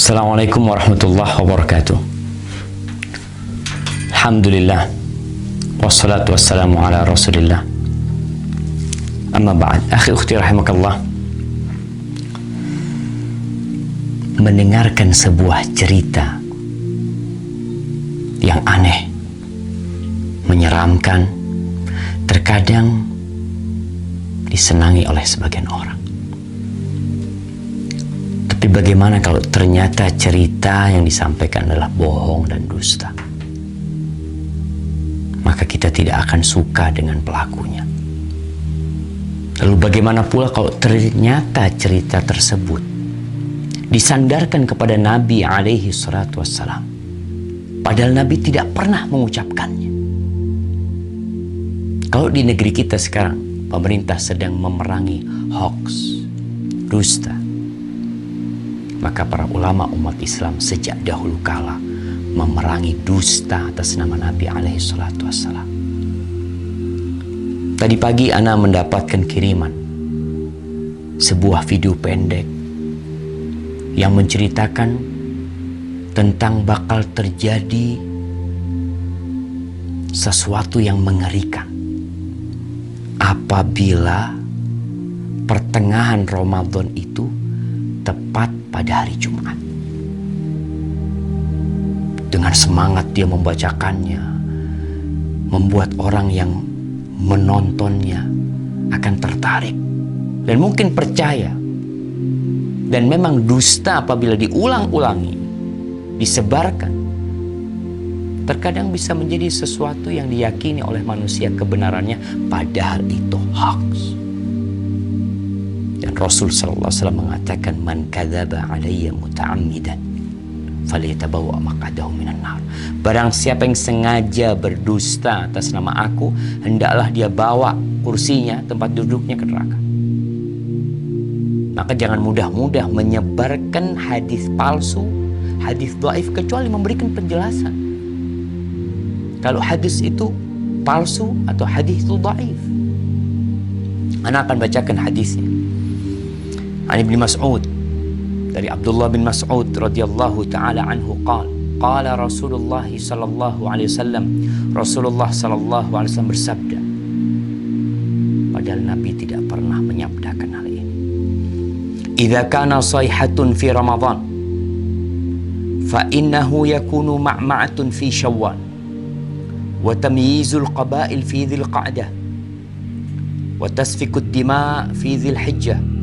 Assalamualaikum warahmatullahi wabarakatuh. Alhamdulillah, wassalatu wassalamu ala rasulillah. Amma ba'd, akhi ukhti rahimakallah. Mendengarkan sebuah cerita yang aneh, menyeramkan, terkadang disenangi oleh sebagian orang. Tapi bagaimana kalau ternyata cerita yang disampaikan adalah bohong dan dusta? Maka kita tidak akan suka dengan pelakunya. Lalu bagaimana pula kalau ternyata cerita tersebut disandarkan kepada Nabi alaihi salatu wassalam, padahal Nabi tidak pernah mengucapkannya? Kalau di negeri kita sekarang pemerintah sedang memerangi hoax, dusta, maka para ulama umat Islam sejak dahulu kala memerangi dusta atas nama Nabi alaihi salatu wassalam. Tadi pagi ana mendapatkan kiriman sebuah video pendek yang menceritakan tentang bakal terjadi sesuatu yang mengerikan apabila pertengahan Ramadan itu tepat pada hari Jumat. Dengan semangat dia membacakannya, membuat orang yang menontonnya akan tertarik dan mungkin percaya. Dan memang dusta apabila diulang-ulangi, disebarkan, terkadang bisa menjadi sesuatu yang diyakini oleh manusia kebenarannya, padahal itu hoax. Dan Rasul sallallahu alaihi wasallam mengatakan, man kadzaba alayya muta'ammidan falyatabawwa maq'adahu minan nar. Barang siapa yang sengaja berdusta atas nama aku, hendaklah dia bawa kursinya, tempat duduknya ke neraka. Maka jangan mudah-mudah menyebarkan hadis palsu, hadis dhaif, kecuali memberikan penjelasan. Kalau hadis itu palsu atau hadis itu dhaif. Ana akan bacakan hadisnya. An Ibnu Mas'ud, dari Abdullah bin Mas'ud radhiyallahu taala anhu qala Rasulullah sallallahu alaihi wasallam, Rasulullah sallallahu alaihi wasallam bersabda, padahal Nabi tidak pernah menyabdakan hal ini. Idza kana sayhatun fi Ramadan fa innahu yakunu ma'ma'atun fi Syawal wa tamyizul qabail fi Dzil Qa'dah wa tasfikud dima fi Dzil Hijjah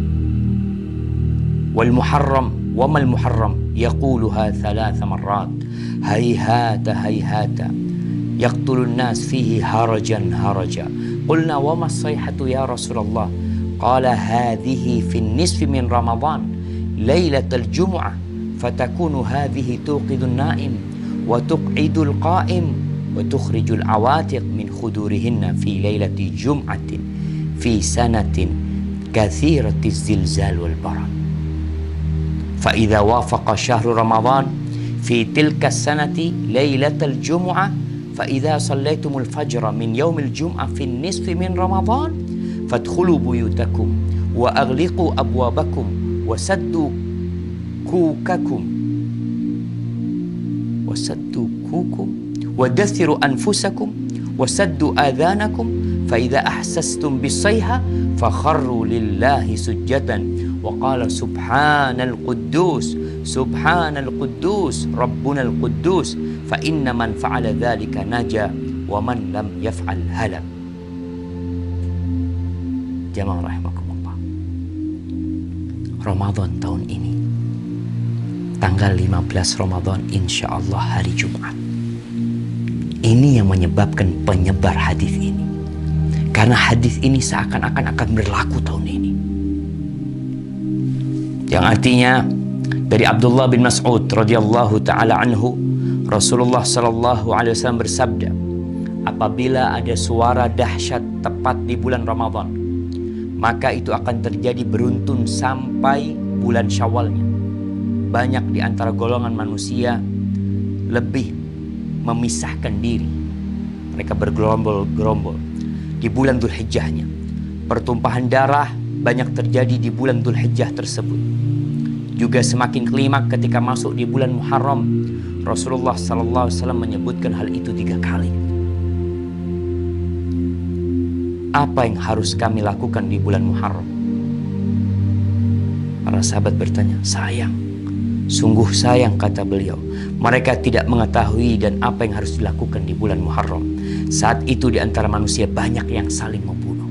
والمحرم وما المحرم يقولها 3 مرات هيهات هيهات يقتل الناس فيه هرجا هرجا قلنا وما الصيحة يا رسول الله قال هذه في النصف من رمضان ليلة الجمعة فتكون هذه توقظ النائم وتقعد القائم وتخرج العواتق من خدورهن في ليلة جمعة في سنة كثيرة الزلزال والبرد فإذا وافق شهر رمضان في تلك السنة ليلة الجمعة فإذا صليتم الفجر من يوم الجمعة في النصف من رمضان فادخلوا بيوتكم وأغلقوا أبوابكم وسدوا كوككم ودثروا أنفسكم وسدوا آذانكم فإذا أحسستم بالصيحة فخروا لله سجدا وقال سبحان القدوس ربنا القدوس فإن من فعل ذلك نجا ومن لم يفعل هلك. Jamaah rahimakumullah, Ramadan tahun ini tanggal 15 Ramadan insyaallah hari Jumat. Ini yang menyebabkan penyebar hadis ini, karena hadis ini seakan-akan akan berlaku tahun ini. Yang artinya dari Abdullah bin Mas'ud radhiyallahu taala anhu, Rasulullah sallallahu alaihi wasallam bersabda, apabila ada suara dahsyat tepat di bulan Ramadan, maka itu akan terjadi beruntun sampai bulan Syawalnya. Banyak di antara golongan manusia lebih memisahkan diri. Mereka bergerombol-gerombol di bulan Dzulhijjahnya. Pertumpahan darah banyak terjadi di bulan Dzulhijjah tersebut. juga semakin kelimak ketika masuk di bulan Muharram. Rasulullah SAW menyebutkan hal itu 3 kali. Apa yang harus kami lakukan di bulan Muharram? Para sahabat bertanya, sayang. Sungguh sayang, kata beliau. Mereka tidak mengetahui dan apa yang harus dilakukan di bulan Muharram. Saat itu di antara manusia banyak yang saling membunuh.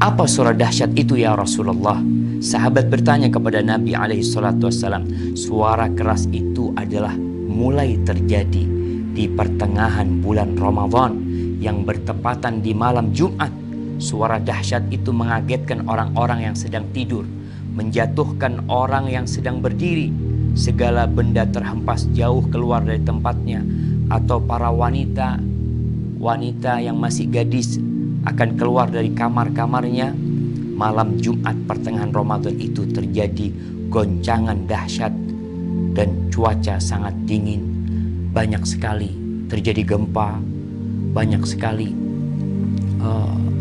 Apa suara dahsyat itu ya Rasulullah? Sahabat bertanya kepada Nabi SAW. Suara keras itu adalah mulai terjadi di pertengahan bulan Ramadan yang bertepatan di malam Jumat. Suara dahsyat itu mengagetkan orang-orang yang sedang tidur, menjatuhkan orang yang sedang berdiri. Segala benda terhempas jauh keluar dari tempatnya, atau para wanita yang masih gadis akan keluar dari kamar-kamarnya. Malam Jumat pertengahan Ramadan itu terjadi goncangan dahsyat dan cuaca sangat dingin. Banyak sekali terjadi gempa, banyak sekali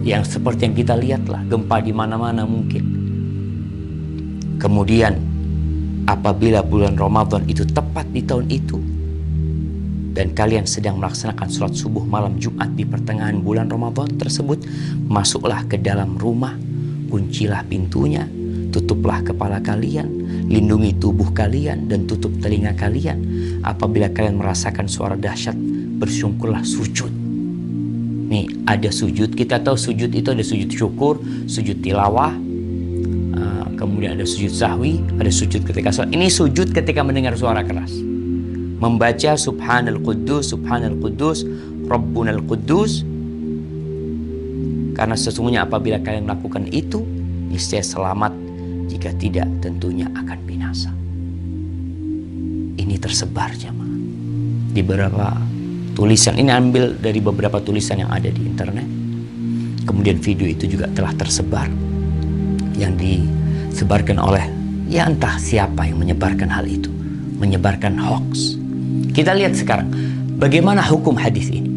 yang seperti yang kita lihat lah, gempa di mana-mana mungkin. Kemudian apabila bulan Ramadan itu tepat di tahun itu dan kalian sedang melaksanakan sholat subuh malam Jumat di pertengahan bulan Ramadan tersebut, masuklah ke dalam rumah, kuncilah pintunya, tutuplah kepala kalian, lindungi tubuh kalian dan tutup telinga kalian. Apabila kalian merasakan suara dahsyat, bersyukurlah, sujud. Nih, ada sujud. Kita tahu sujud itu ada sujud syukur, sujud tilawah, kemudian ada sujud sahwi, ada sujud ketika sholat. Ini sujud ketika mendengar suara keras. Membaca Subhanal Quddus, Subhanal Quddus, Rabbunal Quddus. Karena sesungguhnya apabila kalian melakukan itu, niscaya selamat. Jika tidak, tentunya akan binasa. Ini tersebar jemaah di beberapa tulisan. Ini ambil dari beberapa tulisan yang ada di internet. Kemudian video itu juga telah tersebar, yang disebarkan oleh ya entah siapa yang menyebarkan hal itu, menyebarkan hoax. Kita lihat sekarang bagaimana hukum hadis ini.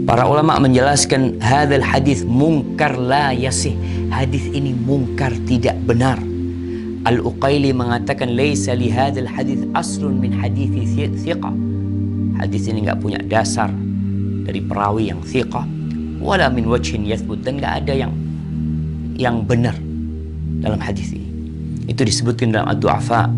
Para ulama menjelaskan hadzal hadis munkar la yasih. Hadis ini munkar, tidak benar. Al-Uqaili mengatakan laisa li hadzal hadis aslun min hadithi thiqah. Hadis ini enggak punya dasar dari perawi yang thiqah, wala min wajhin yathbut, dan enggak ada yang benar dalam hadis ini. Itu disebutkan dalam Ad-Du'afa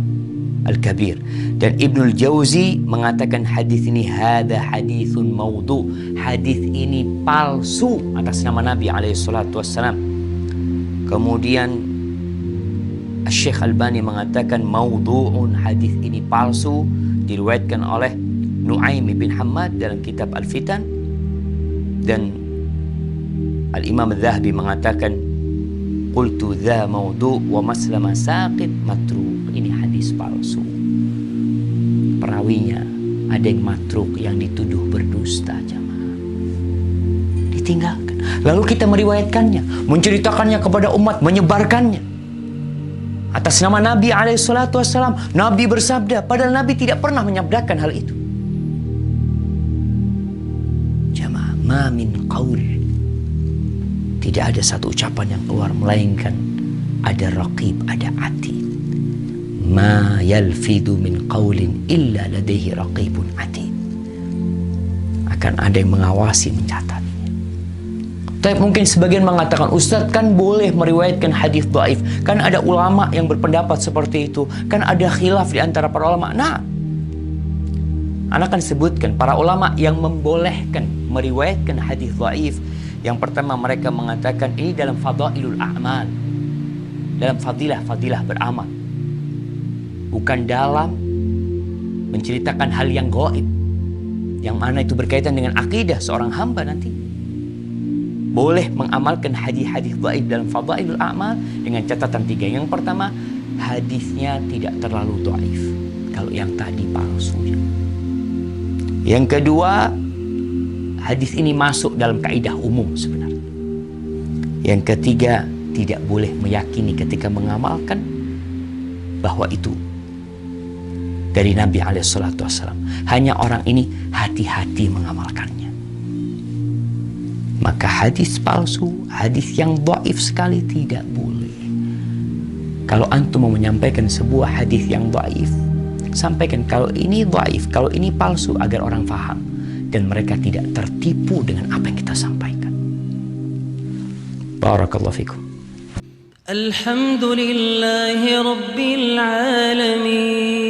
Al-Kabir. Dan Ibnul Jauzi mengatakan hadis ini hadza haditsun maudhu. Hadis ini palsu atas nama Nabi SAW. Kemudian Syekh Albani mengatakan maudhu'un, hadis ini palsu, diriwayatkan oleh Nuaim bin Hammad dalam kitab Al-Fitan. Dan Al-Imam Al-Zahabi mengatakan qultu dha maudhu' wa maslama saqit matruk. Ini hadis palsu. Perawinya ada yang matruk, yang dituduh berdusta jamaah. Ditinggalkan. Lalu kita meriwayatkannya, menceritakannya kepada umat, menyebarkannya atas nama Nabi SAW. Nabi bersabda, padahal Nabi tidak pernah menyabdakan hal itu. Jamaah, ma min qaul, tidak ada satu ucapan yang keluar melainkan ada raqib, ada atid. Ma yalfidu min qaulin illa ladaihi raqibun atid. Akan ada yang mengawasi, mencatatnya. Tapi mungkin sebagian mengatakan, Ustadz kan boleh meriwayatkan hadis dhaif. Kan ada ulama yang berpendapat seperti itu. Kan ada khilaf di antara para ulama. Nah, Anda akan sebutkan para ulama yang membolehkan meriwayatkan hadis dhaif. Yang pertama, mereka mengatakan ini dalam fadailul a'mal, dalam fadilah beramal, bukan dalam menceritakan hal yang gaib, yang mana itu berkaitan dengan akidah seorang hamba nanti. Boleh mengamalkan hadis-hadis dhaif dalam fadailul a'mal dengan catatan 3. Yang pertama, hadisnya tidak terlalu dhaif. Kalau yang tadi palsu. Yang kedua, hadis ini masuk dalam kaidah umum sebenarnya. Yang ketiga, tidak boleh meyakini ketika mengamalkan bahwa itu dari Nabi SAW. Hanya orang ini hati-hati mengamalkannya. Maka hadis palsu, hadis yang dhaif sekali tidak boleh. Kalau antum mau menyampaikan sebuah hadis yang dhaif, sampaikan kalau ini dhaif, kalau ini palsu, agar orang faham dan mereka tidak tertipu dengan apa yang kita sampaikan. Barakallahu fikum. Alhamdulillahi Rabbil Alamin.